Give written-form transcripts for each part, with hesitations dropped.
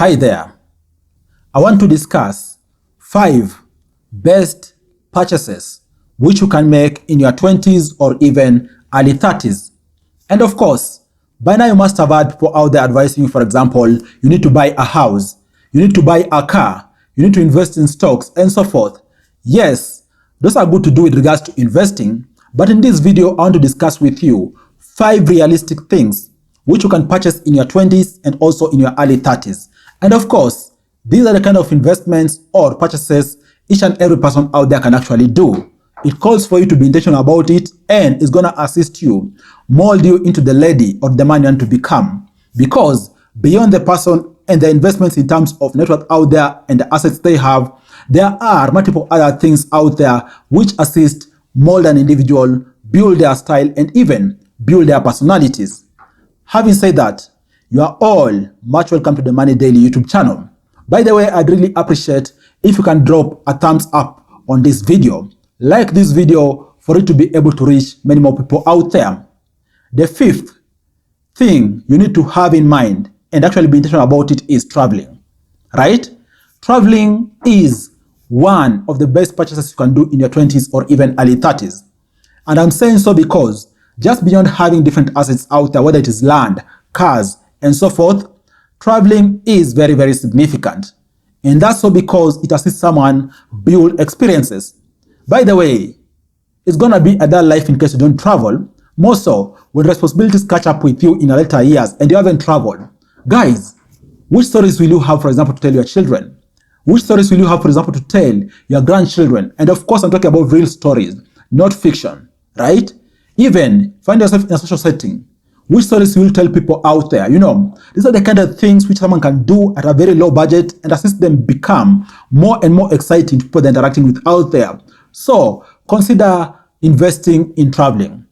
Hi there. I want to discuss 5 best purchases which you can make in your 20s or even early 30s. And of course, by now you must have had people out there advising you, for example, you need to buy a house, you need to buy a car, you need to invest in stocks and so forth. Yes, those are good to do with regards to investing, but in this video I want to discuss with you 5 realistic things which you can purchase in your 20s and also in your early 30s. And of course, these are the kind of investments or purchases each and every person out there can actually do. It calls for you to be intentional about it, and it's going to assist you, mold you into the lady or the man you want to become. Because beyond the person and the investments in terms of net worth out there and the assets they have, there are multiple other things out there which assist mold an individual, build their style, and even build their personalities. Having said that, you are all much welcome to the Money Daily YouTube channel. By the way, I'd really appreciate if you can drop a thumbs up on this video. Like this video for it to be able to reach many more people out there. The 5th thing you need to have in mind and actually be intentional about it is traveling, right? Traveling is one of the best purchases you can do in your 20s or even early 30s. And I'm saying so because just beyond having different assets out there, whether it is land, cars, and so forth, traveling is very, very significant. And that's so because it assists someone build experiences. By the way, it's gonna be a dull life in case you don't travel, more so when responsibilities catch up with you in your later years and you haven't traveled. Guys, which stories will you have, for example, to tell your children? Which stories will you have, for example, to tell your grandchildren? And of course, I'm talking about real stories, not fiction, right? Even find yourself in a social setting. Which stories will you tell people out there? You know, these are the kind of things which someone can do at a very low budget and assist them become more and more exciting to people they're interacting with out there. So consider investing in traveling.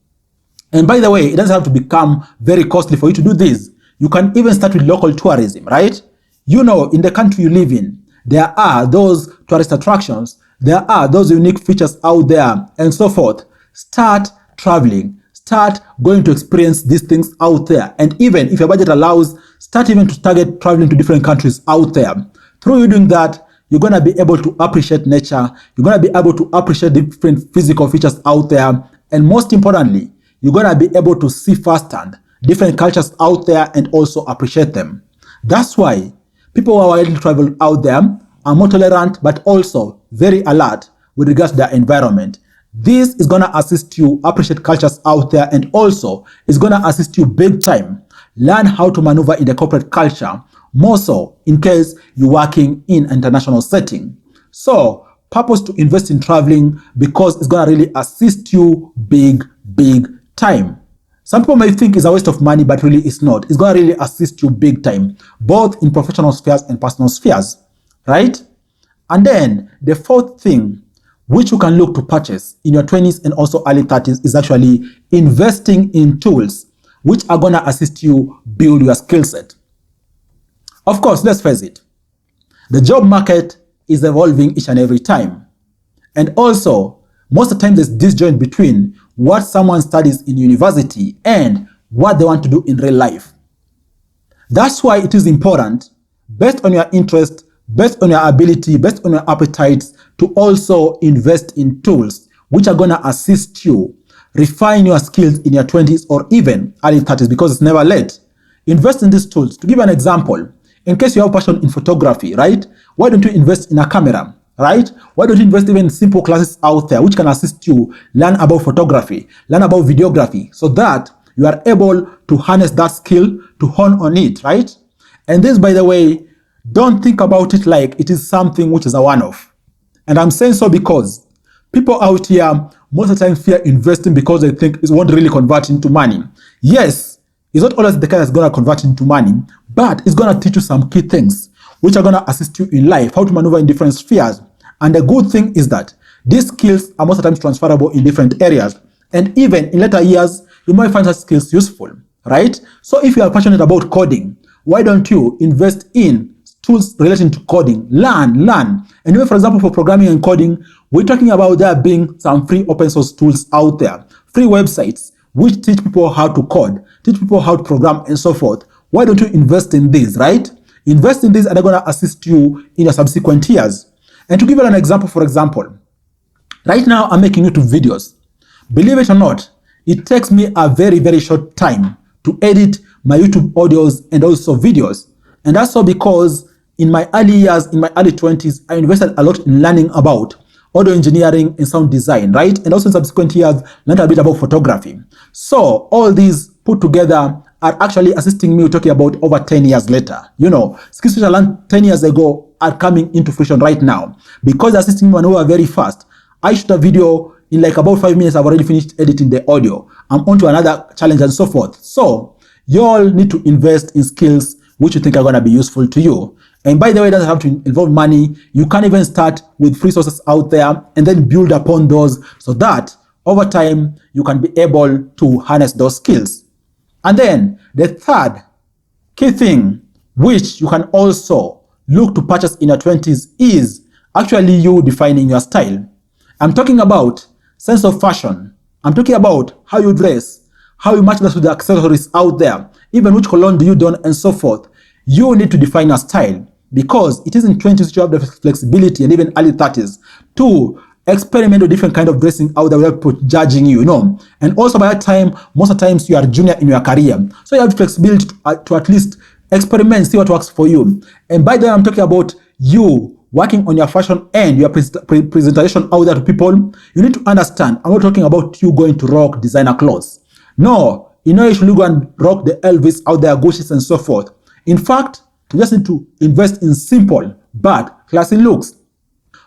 And by the way, it doesn't have to become very costly for you to do this. You can even start with local tourism, right? You know, in the country you live in, there are those tourist attractions, there are those unique features out there and so forth. Start traveling. Start going to experience these things out there. And even if your budget allows, start even to target traveling to different countries out there. Through you doing that, you're going to be able to appreciate nature. You're going to be able to appreciate different physical features out there. And most importantly, you're going to be able to see firsthand different cultures out there and also appreciate them. That's why people who are widely travel out there are more tolerant but also very alert with regards to their environment. This is going to assist you appreciate cultures out there, and also is going to assist you big time learn how to maneuver in the corporate culture, more so in case you're working in an international setting. So purpose to invest in traveling because it's going to really assist you big time. Some people may think it's a waste of money, but really it's not. It's going to really assist you big time, both in professional spheres and personal spheres, right? And then the 4th thing which you can look to purchase in your 20s and also early 30s is actually investing in tools which are going to assist you build your skill set. Of course, let's face it, the job market is evolving each and every time. And also, most of the time there's disjoint between what someone studies in university and what they want to do in real life. That's why it is important, based on your interest, based on your ability, based on your appetites, to also invest in tools which are going to assist you refine your skills in your 20s or even early 30s, because it's never late. Invest in these tools. To give an example, in case you have passion in photography, right? Why don't you invest in a camera, right? Why don't you invest even in simple classes out there which can assist you learn about photography, learn about videography, so that you are able to harness that skill, to hone on it, right? And this, by the way, don't think about it like it is something which is a one-off. And I'm saying so because people out here most of the time fear investing because they think it won't really convert into money. Yes, it's not always the kind that's going to convert into money, but it's going to teach you some key things which are going to assist you in life, how to maneuver in different spheres. And the good thing is that these skills are most of the time transferable in different areas. And even in later years, you might find such skills useful, right? So if you are passionate about coding, why don't you invest in tools relating to coding? Learn. And even, for example, for programming and coding, we're talking about there being some free open source tools out there, free websites which teach people how to code, teach people how to program and so forth. Why don't you invest in these, right? Invest in these and they're going to assist you in your subsequent years. And to give you an example, for example, right now I'm making YouTube videos. Believe it or not, it takes me a very, very short time to edit my YouTube audios and also videos. And that's all because in my early years, in my early 20s, I invested a lot in learning about audio engineering and sound design, right? And also in subsequent years, learned a bit about photography. So all these put together are actually assisting me talking about over 10 years later. You know, skills which I learned 10 years ago are coming into fruition right now because they're assisting me maneuver very fast. I shoot a video in like about 5 minutes, I've already finished editing the audio. I'm on to another challenge and so forth. So you all need to invest in skills which you think are going to be useful to you. And by the way, it doesn't have to involve money. You can even start with free sources out there and then build upon those so that over time you can be able to harness those skills. And then the third key thing which you can also look to purchase in your 20s is actually you defining your style. I'm talking about sense of fashion. I'm talking about how you dress, how you match this with the accessories out there, even which cologne do you don and so forth. You need to define a style because it is in 20s you have the flexibility and even early 30s to experiment with different kind of dressing out there without people judging you, you know. And also by that time, most of the times you are junior in your career. So you have flexibility to at least experiment, see what works for you. And by the way, I'm talking about you working on your fashion and your presentation out there to people. You need to understand, I'm not talking about you going to rock designer clothes. No, you know you should go and rock the Elvis out there, Gucci's and so forth. In fact, you just need to invest in simple but classy looks.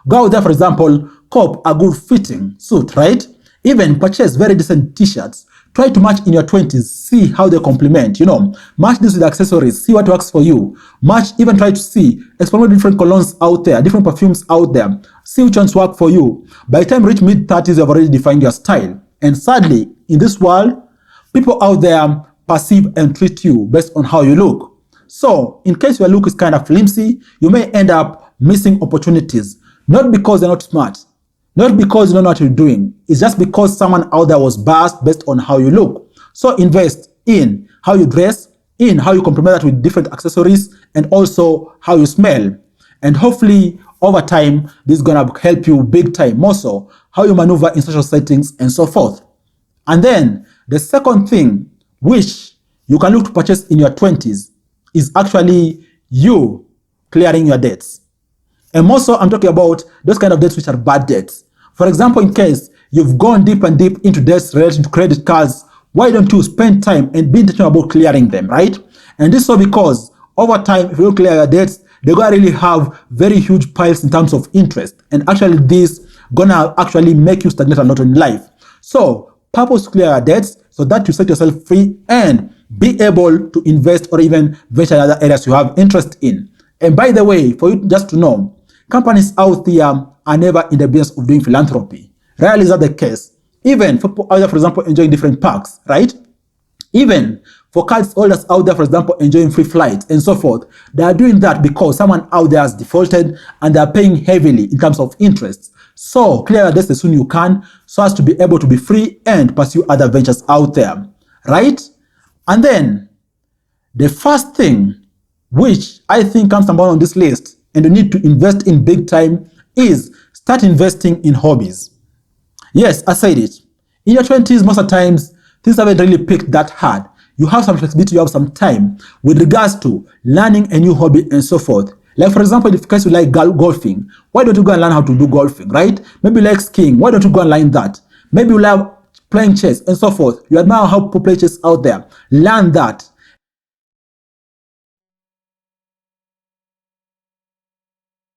Go out there, for example, cop a good fitting suit, right? Even purchase very decent t-shirts. Try to match in your 20s, see how they complement, you know. Match this with accessories, see what works for you. Match, even try to see, experiment different colognes out there, different perfumes out there. See which ones work for you. By the time you reach mid-30s, you've already defined your style. And sadly, in this world, people out there perceive and treat you based on how you look. So, in case your look is kind of flimsy, you may end up missing opportunities. Not because they're not smart, not because you don't know what you're doing. It's just because someone out there was biased based on how you look. So invest in how you dress, in how you complement that with different accessories, and also how you smell. And hopefully, over time, this is going to help you big time. More so, how you maneuver in social settings and so forth. And then, the second thing which you can look to purchase in your 20s is actually you clearing your debts. And more so, I'm talking about those kind of debts which are bad debts. For example, in case you've gone deep and deep into debts related to credit cards, why don't you spend time and be intentional about clearing them, right? And this is so because over time, if you don't clear your debts, they're going to really have very huge piles in terms of interest. And actually, this gonna actually make you stagnate a lot in life. So, purpose to clear your debts so that you set yourself free and be able to invest or even venture in other areas you have interest in. And by the way, for you just to know, companies out there are never in the business of doing philanthropy. Rarely is that the case. Even for people out there, for example, enjoying different perks, right? Even for cards holders out there, for example, enjoying free flights and so forth, they are doing that because someone out there has defaulted and they are paying heavily in terms of interest. So clear your debts as soon as you can so as to be able to be free and pursue other ventures out there, right? And then the first thing which I think comes about on this list and you need to invest in big time is start investing in hobbies. Yes, I said it. In your 20s, most of the times, things haven't really picked that hard. You have some flexibility, you have some time with regards to learning a new hobby and so forth. Like for example, if you like golfing, why don't you go and learn how to do golfing, right? Maybe you like skiing, why don't you go and learn that? Maybe you love playing chess and so forth. You admire how people play chess out there. Learn that.